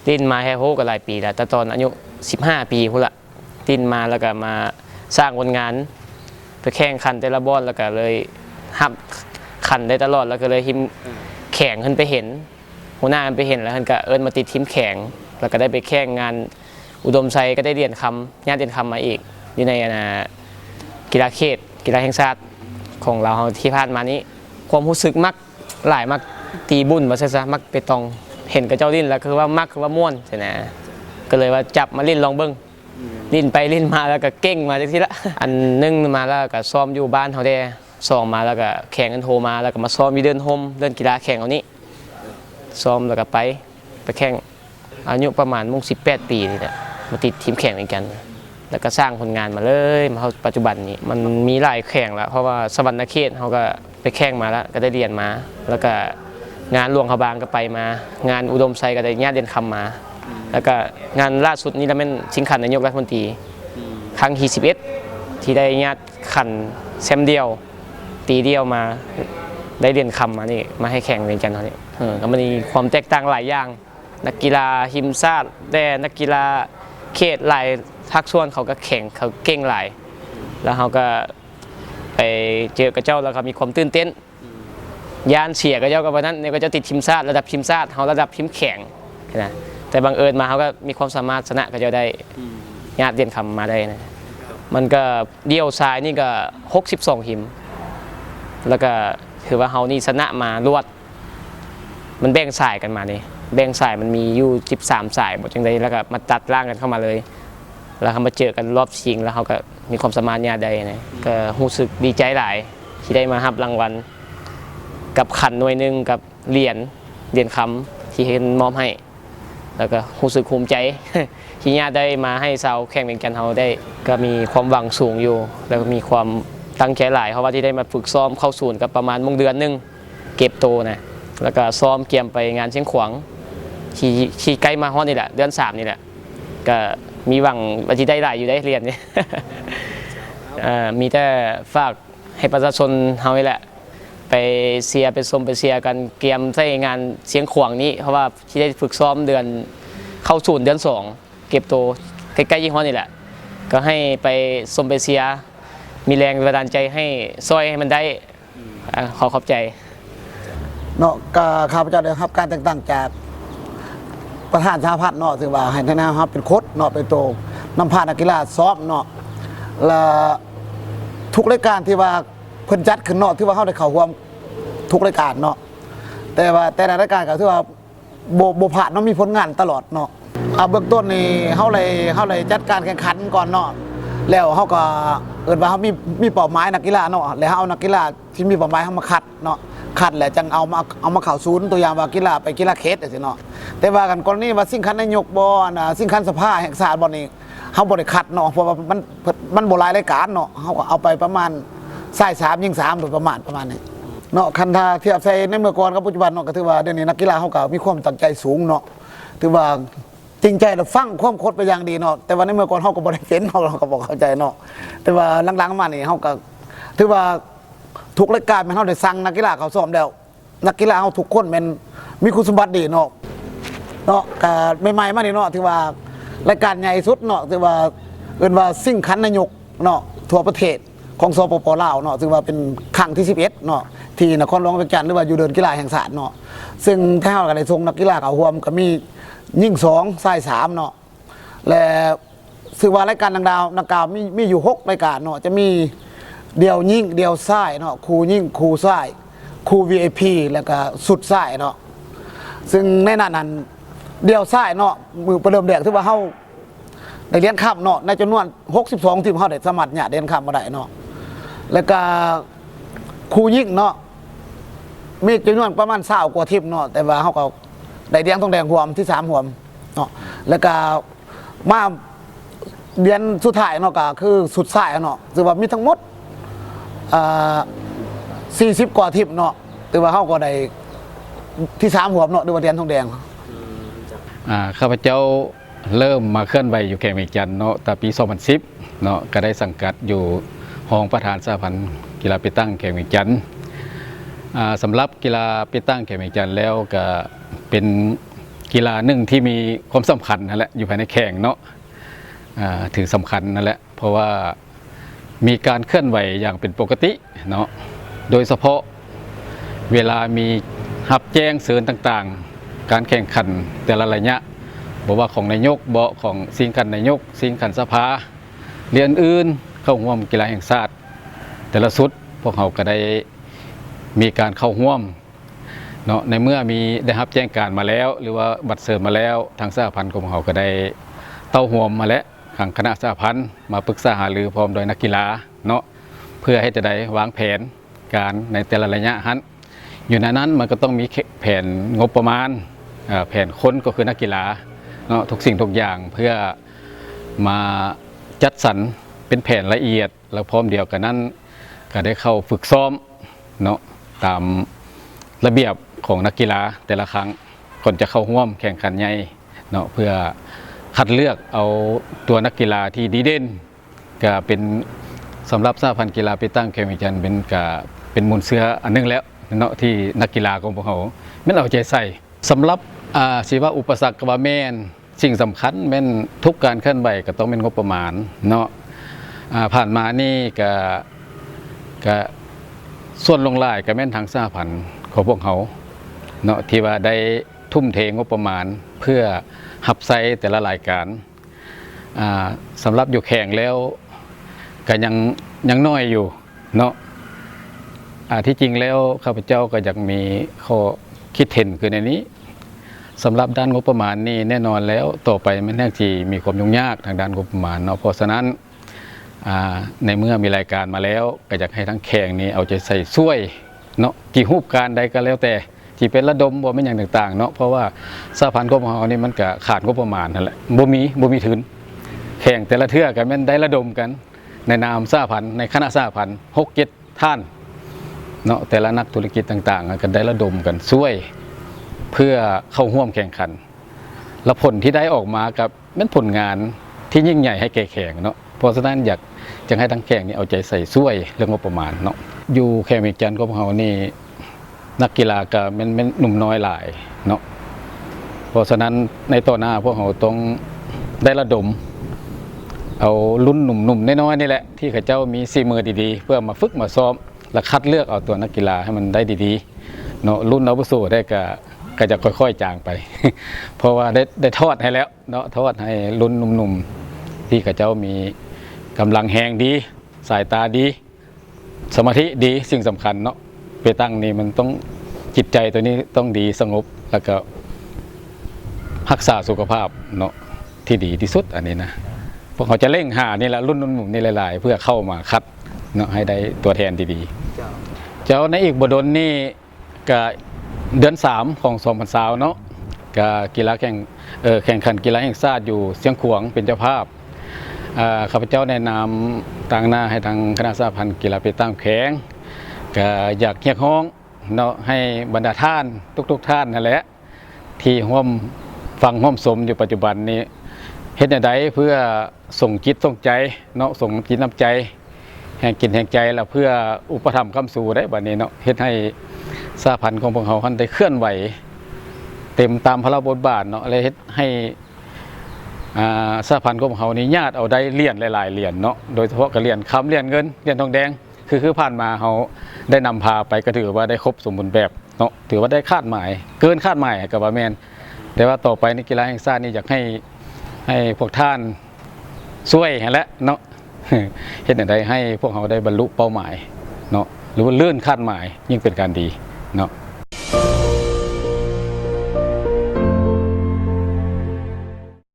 ดิ้นมาแค่โหก็หลายปีแล้วแต่ตอนอายุ15 ปีพุ่นละดิ้นมาแล้วก็มาสร้างผลงานไปแข่งขันแต่ละบอลแล้วก็เลยหับขันได้ตลอดแล้วก็เลยทีมแข่งขึ้นไปเห็นหัวหน้าไปเห็นแล้วท่านก็เอิญมาติดทีมแข่งแล้วก็ได้ไปแข่งงานอุดมไซก็ได้เรียนคำญาติเรียนคำมาอีกอยู่ในกีฬาเขตกีฬาแห่งชาติของเราที่ผ่านมานี้ความรู้สึกมักหลายมักตีบุญมาซะมักไปตองเห็นกับเจ้าลิ้นแล้วคือว่ามักคือว่าม่วนใช่ไหมก็เลยว่าจับมาลิ้นลองเบิ้งลิ้นไปลิ้นมาแล้วก็เก่งมาทีละอันนึงมาแล้วก็ซ้อมอยู่บ้านเขาได้ซ้อมมาแล้วก็แข่งกันโทรมาแล้วก็มาซ้อมมีเดินโฮมเดินกีฬาแข่งเอานี้ซ้อมแล้วก็ไปแข่งอายุประมาณ18 ปีนี่แหละมาติดทีมแข่งเหมือนกันแล้วก็สร้างผลงานมาเลยมาปัจจุบันนี้มันมีหลายแข่งแล้วเพราะว่าสวรรค์เขตเขาก็ไปแข่งมาแล้วก็ได้เรียนมาแล้วก็งานหลวงขบางก็ไปมางานอุดมไซก็ได้ญาติเรียนคำมาแล้วก็งานล่าสุดนี้เราเป็นชิงขันนายกรัฐมนตรีครั้งที่11ที่ได้ญาติขันแซมเดียวตีเดียวมาได้เรียนคำมานี่มาให้แข่งเหมือนกันเขาเนี่ยก็มันมีความแตกต่างหลายอย่างนักกีฬาหิมซาดแต่นักกีฬาเขตหลายทักส่วนเขาก็แข่งเขาเก่งหลายแล้วเขาก็ไปเจอกับเจ้าแล้วเขามีความตื่นเต้นยานเสียกับเจ้ากับวันนั้นเนี่ยก็จะติดทีมชาติระดับทีมชาติเขาระดับทีมแข่งนะแต่บังเอิญมาเขาก็มีความสามารถชนะกับเจ้าได้ญาติเรียนคำมาได้นะมันก็เดี่ยวซ้ายนี่ก็62หิมแล้วก็ถือว่าเขานี่ชนะมารวดมันแบ่งสายกันมาเนี่ยแบ่งสายมันมีอยู่13 สายหมดจังใดแล้วก็มาตัดร่างกันเข้ามาเลยแล้วเขามาเจอกันรอบชิงแล้วเขาก็มีความสามารถญาติใดนะก็รู้สึกดีใจหลายที่ได้มารับรางวัลกับขันหน่วยหนึ่งกับเหรียญคำที่เห็นมอบให้แล้วก็รู้สึกภูมิใจที่ญาติได้มาให้ชาวแข่งเป็นกันเขาได้ก็มีความหวังสูงอยู่แล้วก็มีความตั้งใจหลายเพราะว่าที่ได้มาฝึกซ้อมเข้าศูนย์กับประมาณเดือนนึงเก็บโตนะแล้วก็ซ้อมเกียมไปงานเชียงขวางที่ใกล้มาฮอดนี่แหละเดือน3นี่แหละก็มีหวังว่าจะได้หลายอยู่ได้เรียนนี่ มีแต่ฝากให้ประชาชนเฮานี่แหละไปเชียร์ไปชมไปเชียร์กันเกียมใช้งานเชียงขวางนี้เพราะว่าที่ได้ฝึกซ้อมเดือนเข้าศูนย์เดือน2เก็บโตใกล้ๆยี่ห้อนี่แหละก็ให้ไปชมไปเชียร์มีแรงบันดาลใจให้ซอยให้มันได้ขอบใจเนาะข้าพเจ้าได้รับการแต่งตั้งจากประธานสหพัฒน์เนาะถือว่าให้ท่านนะครับเป็นโค้ชเนาะเป็นโตนำพานักกีฬาซ้อมเนาะและทุกรายการที่ว่าเพิ่นจัดขึ้นเนาะที่ว่าเขาได้เข้าร่วมทุกรายการเนาะแต่ว่าแต่ละรายการก็ถือว่าบ่ผ่านเนาะมีผลงานตลอดเนาะเบื้องต้นนี่เขาเลยจัดการแข่งขันก่อนเนาะแล้วเขาก็ว่าเขามีเป้าหมายนักกีฬาเนาะแล้วเอานักกีฬาที่มีเป้าหมายเขามาคัดเนาะคัดแล้วจังเอามาเข้าศูนย์ตัวอย่างว่ากีฬาไปกีฬาเขตจังซี่เนาะแต่ว่ากันกรณีว่าสิ่งคันนายกบ่สิ่งคันสภาแห่งชาติบ่นี่เฮาบ่ได้คัดเนาะเพราะว่ามันบ่หลายรายการเนาะเฮาก็เอาไปประมาณใส่3ยิง3โดยประมาณนี้เนาะคันถ้าเทียบใส่ในเมื่อก่อนกับปัจจุบันเนาะก็ถือว่าเดี๋ยวนี้นักกีฬาเฮาก็มีความตั้งใจสูงเนาะถือว่าจริงใจแล้วฟังความโคตรไปอย่างดีเนาะแต่ว่าในเมื่อก่อนเฮาก็บ่ได้เป็นเฮาก็บ่เข้าใจเนาะแต่ว่าหลังๆมานี่เฮาก็ถือว่าทุกรายการมันเฮาได้สั่งนักกีฬาเขาซ้อมแล้วนักกีฬาเฮาทุกคนมันมีคุณสมบัติดีเนาะก็ใหม่ๆมานี่เนาะถือว่ารายการใหญ่สุดเนาะถือว่าว่าสิ่งคันนายกเนาะทั่วประเทศของสปป.ลาวเนาะถือว่าเป็นครั้งที่11เนาะที่นครหลวงเวียงจันทร์หรือว่าอยู่เดินกีฬาแห่งชาติเนาะซึ่งถ้าเฮาก็ได้ส่งนักกีฬาเข้าร่วมก็มียิ่ง2ชาย3เนาะและถือว่ารายการดังกล่าวมีอยู่6รายการเนาะจะมีเดี่ยวยิ่งเดี่ยวซ้ายเนาะคู่ยิ่งคู่ซ้ายคู่ VIP แล้วก็สุดซ้ายเนาะซึ่งในนั้นเดี่ยวซ้ายเนาะมือประเดิมแดกที่ว่าเฮาได้เหรียญคัพเนาะในจำนวน62ทีมเฮาได้สมัครเนี่ยเหรียญคัพมาได้เนาะแล้วก็คู่ยิ่งเนาะมีจำนวนประมาณ20กว่าทีมเนาะแต่ว่าเฮาก็ได้เหรียญทองแดงรวมที่3รวมเนาะแล้วก็มาเหรียญสุดท้ายเนาะก็คือสุดซ้ายเนาะถือว่ามีทั้งหมด40 กว่าทีมเนาะถือว่าเฮาก็ได้ที่3รวมเนาะด้วยเหรียญทองแดงข้าพเจ้าเริ่มมาเคลื่อนไหวอยู่แข่งเวียงจันทร์เนาะแต่ปี2010เนาะก็ได้สังกัดอยู่ห้องประธานสหพันธ์กีฬาไปตั้งแข่งเวียงจันทร์สำหรับกีฬาไปตั้งแข่งเวียงจันทร์แล้วก็เป็น กีฬาหนึ่งที่มีความสำคัญนั่นแหละอยู่ภายในแข่งเนาะถือสำคัญนั่นแหละเพราะว่ามีการเคลื่อนไหวอย่างเป็นปกติเนาะโดยเฉพาะเวลามีหับแจ้งเสริญต่างๆการแข่งขันแต่ละระยะบอกว่าของนายกเบาของสิ่งขันนายกสิ่งขันสภาเรียนอื่นเข้าร่วมกีฬาแห่งชาติแต่ละสุดพวกเขาก็ได้มีการเข้าร่วมเนาะในเมื่อมีได้รับแจ้งการมาแล้วหรือว่าบัตรเสริญมาแล้วทางสหพันธ์ของเขาก็ได้เต้าห่วมมาแล้วทางคณะสหพันธ์มาปรึกษาหารือพร้อมโดยนักกีฬาเนาะเพื่อให้จะได้วางแผนการในแต่ละระยะหันอยู่ในนั้นมันก็ต้องมีแผนงบประมาณแผนค้นก็คือนักกีฬาเนาะทุกสิ่งทุกอย่างเพื่อมาจัดสรรเป็นแผนละเอียดแล้วพร้อมเดียวกันนั้นก็ได้เข้าฝึกซ้อมเนาะตามระเบียบของนักกีฬาแต่ละครั้งก่อนจะเข้าร่วมแข่งขันใหญ่เนาะเพื่อคัดเลือกเอาตัวนักกีฬาที่ดีเด่นก็เป็นสำหรับสหพันธ์กีฬาไปตั้งแข่งขันเป็นมูลเสืออันนึงแล้วเนาะที่นักกีฬาของพวกเขาไม่เอาใจใส่สำหรับชีวะอุปสรรคกับแม่นสิ่งสำคัญแม่นทุกการเคลื่อนไหวก็ต้องเป็นงบประมาณเนาะผ่านมานี่ก็ส่วนลงรายก็แม่นทางสหพันธ์ของพวกเขาเนาะที่ว่าได้ทุ่มเทงบประมาณเพื่อหับไซแต่ละรายการสำหรับอยู่แข่งแล้วก็ยังน้อยอยู่เนาะที่จริงแล้วข้าพเจ้าก็อยากมีข้อคิดเห็นคือในนี้สำหรับด้านงบประมาณนี่แน่นอนแล้วต่อไปมันแน่ที่มีความยุ่งยากทางด้านงบประมาณเนาะเพราะฉะนั้นในเมื่อมีรายการมาแล้วก็อยากให้ทั้งแข่งนี้เอาใจใส่ช่วยเนาะกี่รูปการใดก็แล้วแต่ที่เป็นระดมบ่ไม่อย่างต่างๆเนาะเพราะว่าสหพันธ์ของเรานี่มันก็ขาดงบประมาณนั่นแหละบ่มีทุนแข่งแต่ละเทื่อกันแม่นได้ระดมกันในนามสหพันธ์ในคณะสหพันธ์6-7 ท่านเนาะแต่ละนักธุรกิจต่างๆกันได้ระดมกันช่วยเพื่อเข้าร่วมแข่งขันและผลที่ได้ออกมากับเป็นผลงานที่ยิ่งใหญ่ให้แก่แข่งเนาะเพราะฉะนั้นอยากจะให้ทั้งแข่งนี่เอาใจใส่ช่วยเรื่องงบประมาณเนาะอยู่แข่งเมกจันของเรานี่นักกีฬาก็เป็นหนุ่มน้อยหลายเนาะเพราะฉะนั้นในต่อหน้าพวกเราต้องได้ระดมเอารุ่นหนุ่มๆน้อยๆนี่แหละที่เขาเจ้ามีฝีมือดีๆเพื่อมาฝึกมาซ้อมและคัดเลือกเอาตัวนักกีฬาให้มันได้ดีๆเนาะรุ่นอาวุโสได้ก็จะค่อยๆจางไป เพราะว่าได้ทอดให้แล้วเนาะทอดให้รุ่นหนุ่มๆที่เขาเจ้ามีกำลังแหงดีสายตาดีสมาธิดีสิ่งสำคัญเนาะไปตั้งนี่มันต้องจิตใจตัวนี้ต้องดีสงบแล้วก็รักษาสุขภาพเนาะที่ดีที่สุดอันนี้นะพวกเขาจะเร่งหานี่แหละรุ่นหนุ่มๆนี่หลายๆเพื่อเข้ามาคัดเนาะให้ได้ตัวแทนดีๆเจ้าในอีกบดลนี่ก็เดือน3ของ2020เนาะก็กีฬาแข่งขันกีฬาแห่งชาติอยู่เชียงขวางเป็นเจ้าภาพข้าพเจ้าแนะนำต่างหน้าให้ทางคณะสหพันธ์กีฬาไปตั้งแข่งก็อยากเรียกร้องเนาะให้บรรดาท่านทุกท่านนั่นแหละที่ร่วมฟังร่วมสมอยู่ปัจจุบันนี้เฮ็ดใดเพื่อส่งจิตส่งใจเนาะส่งจิตน้ำใจแห่งกินแห่งใจแล้วเพื่ออุปถัมภ์คำสู่ได้บัดนี้เนาะเฮ็ดให้สหพันธ์ของพวกเขาได้เคลื่อนไหวเต็มตามพระบทบาทเนาะเลยเฮ็ดให้สหพันธ์ของเขานี่ญาติเอาได้เหรียญหลายๆเหรียญเนาะโดยเฉพาะกับเหรียญคำเหรียญเงินเหรียญทองแดงคือผ่านมาเขาได้นำพาไปก็ถือว่าได้ครบสมบูรณ์แบบเนาะถือว่าได้คาดหมายเกินคาดหมายกับว่าแมนแต่ว่าต่อไปในกีฬาแห่งชาตินี่อยากให้พวกท่านช่วยและเนาะเห็นอะไรให้พวกเขาได้บรรลุเป้าหมายเนาะหรือว่าเลื่อนคาดหมายยิ่งเป็นการดีเนาะ